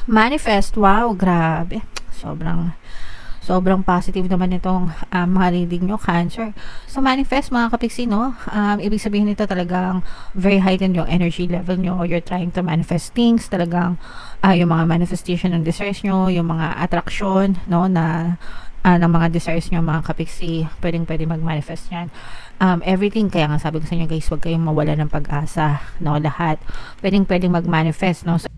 Manifest, wow, grabe. Sobrang sobrang positive naman itong mga reading nyo, Cancer. So, manifest mga kapiksi, no? Ibig sabihin nito talagang very heightened yung energy level nyo. You're trying to manifest things. Talagang yung mga manifestation ng desires nyo, yung mga attraction, no, na ng mga desires nyo, mga kapiksi, pwede mag-manifest yan. Everything, kaya nga sabi ko sa inyo guys, huwag kayong mawala ng pag-asa, no? Lahat, pwedeng mag-manifest, no? So,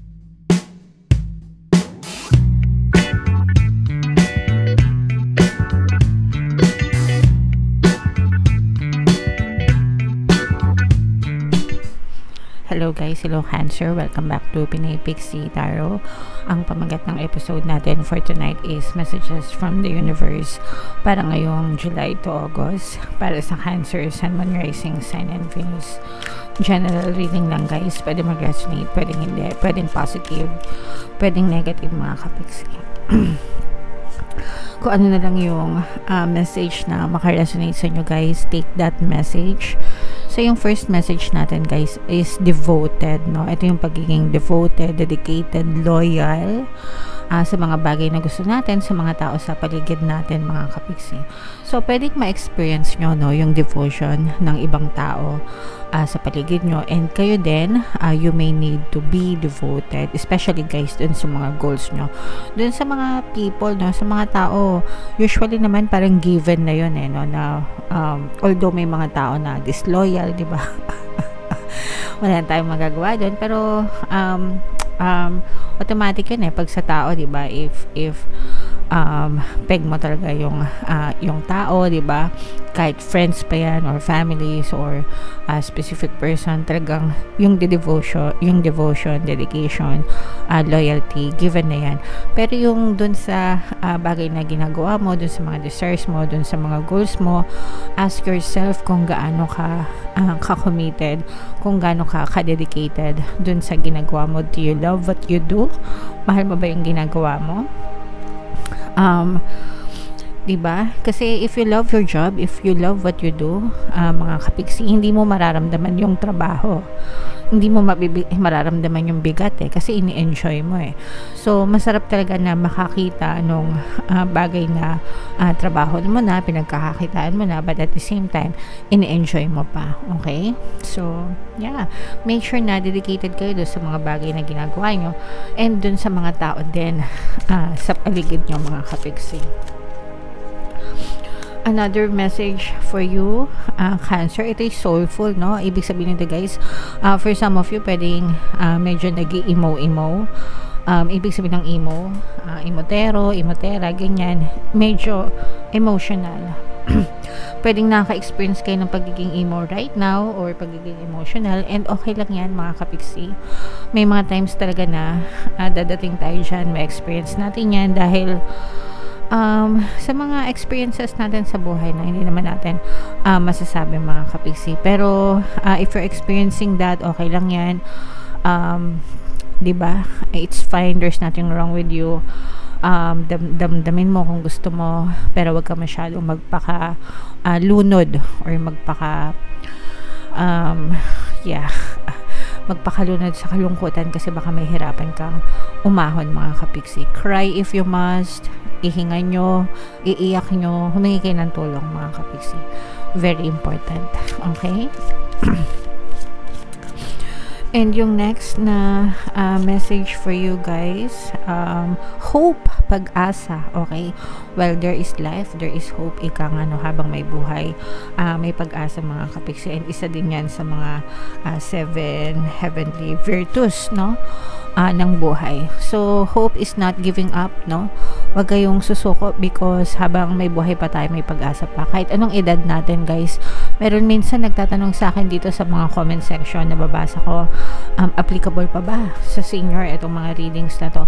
hello guys, hello Cancer, welcome back to Pinay Pixie Tarot. Ang pamagat ng episode natin for tonight is Messages from the Universe para ngayong July to August para sa Cancer, Sun, Moon, Rising, Sign, and Venus. General reading lang guys, pwede mag-resonate, pwedeng hindi, pwedeng positive, pwedeng negative mga kapiksi. Kung ano na lang yung message na makaresonate sa inyo guys, take that message. So, yung first message natin guys is devoted, no? Ito yung pagiging devoted, dedicated, loyal sa mga bagay na gusto natin, sa mga tao sa paligid natin, mga kapiksi. So, pwedeng ma-experience nyo, no, yung devotion ng ibang tao sa paligid nyo. And kayo din, you may need to be devoted, especially guys, dun sa mga goals nyo. Dun sa mga people, no, sa mga tao, usually naman parang given na yun, no, na although may mga tao na disloyal, di ba? Wala tayong magagawa dun, pero automatic yun pag sa tao, di ba? If peg mo talaga yung tao, di ba? Kahit friends pa yan or families or specific person, talagang yung devotion, dedication, loyalty, given na yan. Pero yung dun sa bagay na ginagawa mo, dun sa mga desires mo, dun sa mga goals mo, ask yourself kung gaano ka ka-committed, kung gaano ka ka-dedicated dun sa ginagawa mo. Do you love what you do? Mahal mo ba yung ginagawa mo? Diba? Kasi if you love your job, if you love what you do, mga kapiksi, hindi mo mararamdaman yung trabaho. Hindi mo mararamdaman yung bigat kasi ini-enjoy mo So, masarap talaga na makakita nung bagay na trabaho mo na, pinagkakakitaan mo na, but at the same time, ini-enjoy mo pa. Okay? So, yeah. Make sure na dedicated kayo doon sa mga bagay na ginagawa nyo and doon sa mga tao din sa paligid nyo, mga kapiksi. Another message for you, Cancer, ito is soulful, no? Ibig sabihin nito guys, for some of you, pwedeng medyo nag-emo. Ibig sabihin ng emo, emotero, emotera, ganyan, medyo emotional. Pwedeng naka-experience kayo ng pagiging emo right now or pagiging emotional, and okay lang yan mga kapiksi. May mga times talaga na dadating tayo dyan, may experience natin yan dahil sa mga experiences natin sa buhay na hindi naman natin masasabi mga kapiksi. Pero if you're experiencing that, okay lang yan. Diba? It's fine. There's nothing wrong with you. Damdamin mo kung gusto mo, pero wag ka masyadong magpaka lunod or magpaka magpakalunod sa kalungkutan kasi baka may hirapan kang umahon mga kapiksi. Cry if you must, ihinga nyo, iiyak nyo, humingi kayo ng tulong mga kapiksi. Very important. Okay? And yung next na message for you guys, hope, pag-asa, okay? Well, there is life, there is hope, ika nga, no, habang may buhay, may pag-asa mga kapiksi, and isa din yan sa mga 7 heavenly virtues, no? Ng buhay. So, hope is not giving up, no? Huwag kayong susuko because habang may buhay pa tayo, may pag-asa pa. Kahit anong edad natin, guys. Meron minsan nagtatanong sa akin dito sa mga comment section na babasa ko, applicable pa ba sa senior itong mga readings na to?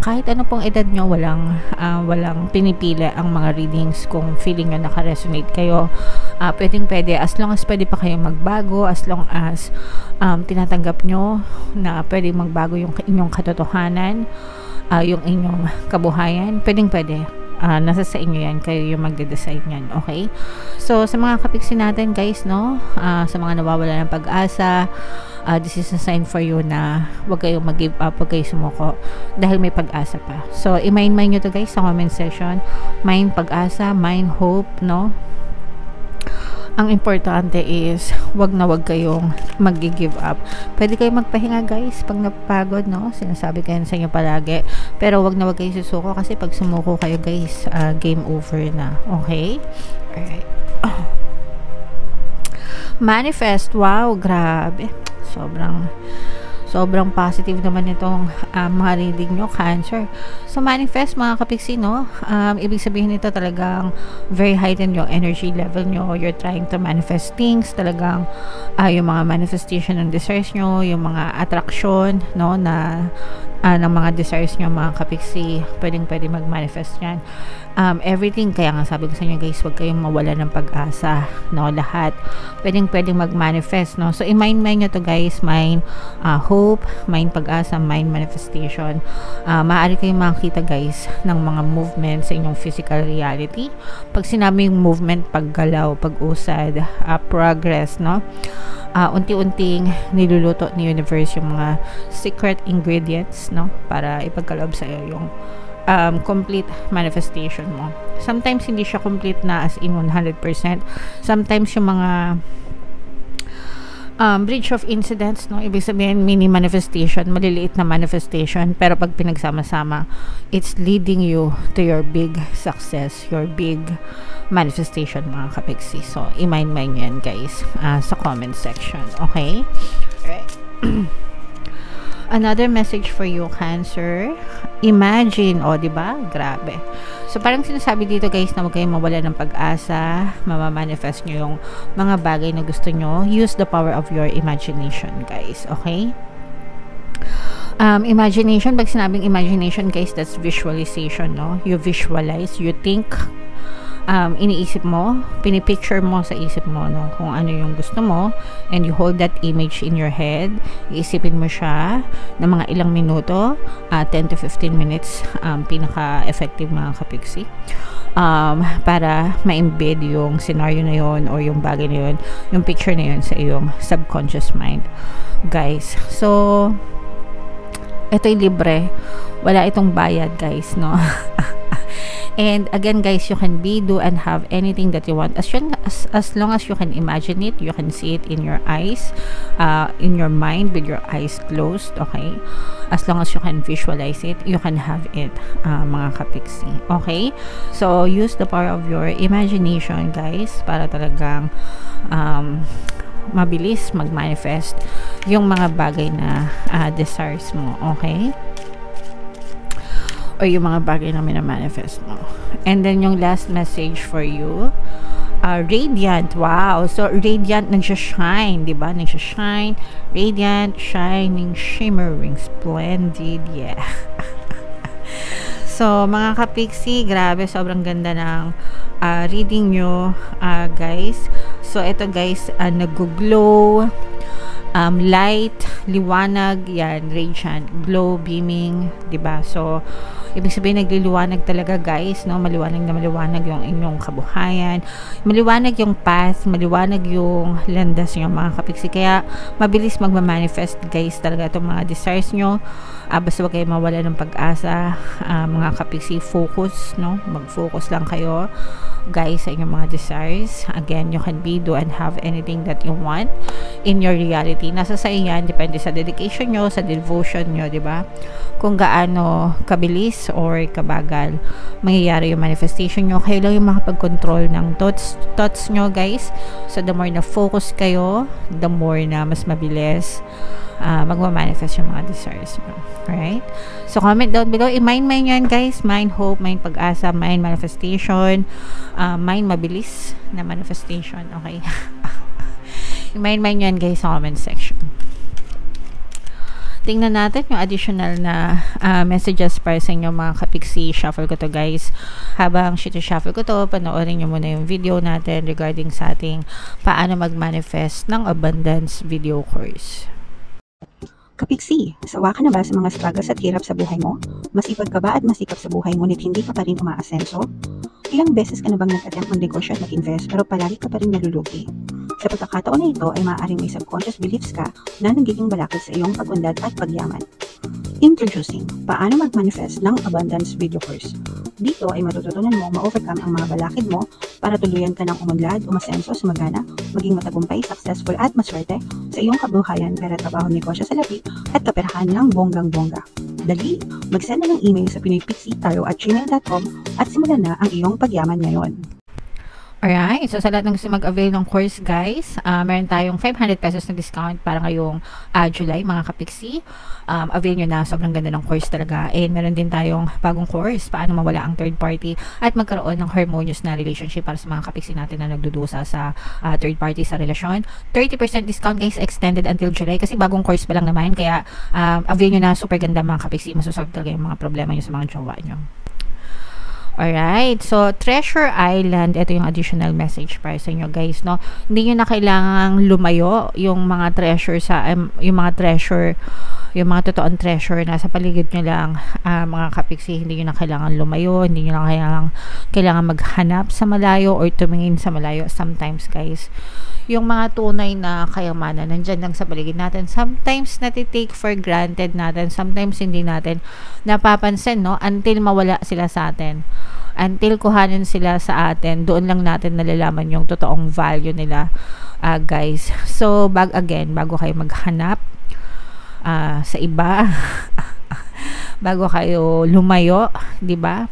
Kahit ano pong edad nyo, walang pinipili ang mga readings. Kung feeling nyo naka-resonate kayo, pwede, as long as pwede pa kayong magbago, as long as tinatanggap nyo na pwede magbago yung inyong katotohanan, yung inyong kabuhayan, pwede nasa sa inyo yan, kayo yung magde-decide yan, okay? So sa mga kapiksi natin guys, no, sa mga nawawala ng pag-asa, this is a sign for you na wag kayong mag-give up, wag kayong sumuko dahil may pag-asa pa. So i-mind nyo to guys sa comment section, mind pag-asa, mind hope, no. Ang importante is wag na wag kayong mag-give up. Pwede kayong magpahinga guys pag napagod, no? Sinasabi ko yan sa inyo palagi. Pero wag na wag kayong susuko kasi pag sumuko kayo guys, game over na. Okay? Alright. Manifest. Wow, grabe. Sobrang positive naman itong mga reading nyo, Cancer. So, manifest mga kapiksi, no? Ibig sabihin nito talagang very heightened yung energy level nyo. You're trying to manifest things. Talagang yung mga manifestation ng desires nyo, yung mga attraction, no? Na ng mga desires nyo, mga kapiksi, pwede mag-manifest yan. Everything, kaya nga sabi ko sa inyo guys, huwag kayong mawala ng pag-asa, no? Lahat pwedeng mag-manifest, no? So i-mind nyo to guys, mind hope, mind pag-asa, mind manifestation. Maaari kayong makakita guys ng mga movement sa inyong physical reality. Pag sinabi yung movement, paggalaw, pag-usad, progress, no? Unti-unting niluluto ni universe yung mga secret ingredients, no, para ipagkaloob sa iyo yung complete manifestation mo. Sometimes hindi siya complete na as in 100%. Sometimes yung mga bridge of incidents, no, ibig sabihin mini manifestation, maliliit na manifestation, pero pag pinagsama-sama, it's leading you to your big success, your big manifestation, mga kapiksi. So i-mind yan guys sa comment section, okay? Alright. Another message for you, Cancer. Imagine, diba? Grabe. So, parang sinasabi dito guys na huwag kayong mawala ng pag-asa, mamamanifest nyo yung mga bagay na gusto nyo. Use the power of your imagination, guys. Okay? Imagination, pag sinabing imagination, guys, that's visualization, no? You visualize, you think, iniisip mo, pinipicture mo sa isip mo, no, kung ano yung gusto mo, and you hold that image in your head. Iisipin mo siya ng mga ilang minuto, 10 to 15 minutes, pinaka-effective mga kapiksi, para ma-embed yung scenario na yun or yung bagay na yun, yung picture na yun sa iyong subconscious mind, guys. So ito'y libre, wala itong bayad guys, no. And again guys, you can do and have anything that you want as long as you can imagine it, you can see it in your eyes, in your mind with your eyes closed, okay? As long as you can visualize it, you can have it, mga kapiksi, okay? So use the power of your imagination guys para talagang mabilis mag-manifest yung mga bagay na desires mo, okay? Or yung mga bagay na mina-manifest mo. And then yung last message for you, radiant. Wow, so radiant, nagsha-shine, diba? Nagsha-shine, radiant, shining, shimmering, splendid, yeah. So mga kapiksi, grabe, sobrang ganda ng reading nyo, guys. So ito guys, nag-glow, light, liwanag, yan, radiant, glow, beaming, diba? So ibig sabihin nagliliwanag talaga guys, no? Maliwanag na maliwanag yung inyong kabuhayan, maliwanag yung path, maliwanag yung landas nyo mga kapiksi, kaya mabilis magmamanifest guys talaga itong mga desires nyo. Basta wag kayo mawala ng pag-asa, mga kapiksi, focus, no? Mag-focus lang kayo guys sa inyong mga desires. Again, you can do and have anything that you want in your reality. Nasa sa iyan, depende sa dedication nyo, sa devotion nyo, diba? Kung gaano kabilis or kabagal mangyayari yung manifestation nyo. Kayo lang yung makapag-control ng thoughts nyo guys. So the more na focus kayo, the more na mas mabilis magmamanifest yung mga desires nyo. Alright? So comment down below, i-mind yan guys, mind hope, mind pag-asa, mind manifestation, mind mabilis na manifestation, okay? i-mind yan guys sa comment section. Tingnan natin yung additional na messages para sa inyo mga kapiksi. Shuffle ko to guys. Habang shuffle ko to, panoorin nyo muna yung video natin regarding sa ating paano mag-manifest ng abundance video course. Kapiksi, sawa ka na ba sa mga struggles at hirap sa buhay mo? Masipag ka ba at masikap sa buhay ngunit hindi ka pa rin umaasenso? Ilang beses ka na bang nag-attempt mag-negosyo at mag-invest pero palagi ka pa rin nalulugi? Sa pagkakataon na ito ay maaaring may subconscious beliefs ka na nagiging balakid sa iyong pag-unlad at pagyaman. Introducing, paano mag-manifest ng abundance video course. Dito ay matututunan mo ma-overcome ang mga balakid mo para tuluyan ka ng umunlad, umasenso, sumagana, maging matagumpay, successful at maswerte sa iyong kabuhayan, pera, trabaho, negosyo sa labi at kaperahan ng bonggang-bongga. Dali, mag-send na ng email sa pinoypixie@gmail.com at simulan na ang iyong pagyaman ngayon. Alright, so sa lahat ng gusto mag-avail ng course guys, meron tayong 500 pesos na discount para ngayong July mga kapiksi. Avail nyo na, sobrang ganda ng course talaga. And meron din tayong bagong course, paano mawala ang third party at magkaroon ng harmonious na relationship para sa mga kapiksi natin na nagdudusa sa third party sa relasyon. 30% discount guys, extended until July kasi bagong course pa lang naman. Kaya avail nyo na, super ganda mga kapiksi. Masasolve talaga yung mga problema nyo sa mga jowa nyo. Alright, so Treasure Island, ito yung additional message para sa inyo guys, no? Hindi nyo na kailangang lumayo yung mga treasure yung mga totoong treasure na sa paligid nyo lang, mga kapiksi. Hindi nyo na kailangan lumayo, hindi nyo na kailangan maghanap sa malayo or tumingin sa malayo. Sometimes guys, yung mga tunay na kayamanan nandyan lang sa paligid natin. Sometimes natitake for granted natin, sometimes hindi natin napapansin, no? Until mawala sila sa atin, until kuhanin sila sa atin, doon lang natin nalalaman yung totoong value nila, guys. So bago kayo maghanap sa iba bago kayo lumayo, di ba?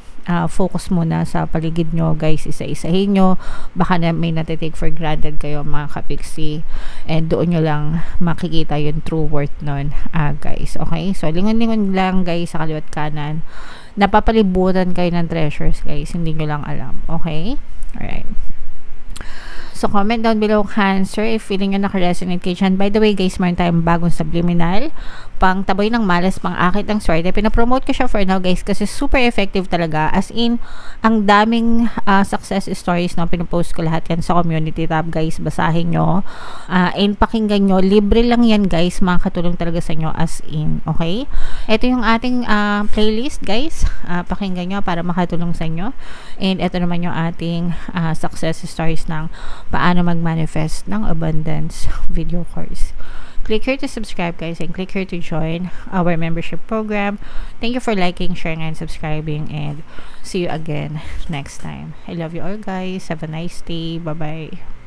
Focus muna sa paligid nyo guys, isa-isahin nyo, baka na may natitake for granted kayo mga kapiksi, and doon nyo lang makikita yung true worth nun, guys. Okay, so lingon-lingon lang guys sa kaliwat kanan, napapalibutan kayo ng treasures guys, hindi nyo lang alam. Okay, alright. So, comment down below Cancer if feeling nyo nakaresonate kayo dyan. By the way, guys, meron tayong bagong subliminal, pang taboy ng malas, pang akit ng swerte. Pinapromote ko siya for now, guys, kasi super effective talaga. As in, ang daming success stories, no? Pinopost ko lahat yan sa community tab, guys. Basahin nyo. And pakinggan nyo. Libre lang yan, guys. Makakatulong talaga sa inyo as in. Okay? Ito yung ating playlist, guys. Pakinggan nyo para makatulong sa inyo. And ito naman yung ating success stories ng paano mag-manifest ng abundance video course. Click here to subscribe guys, and click here to join our membership program. Thank you for liking, sharing, and subscribing, and see you again next time. I love you all guys. Have a nice day. Bye bye.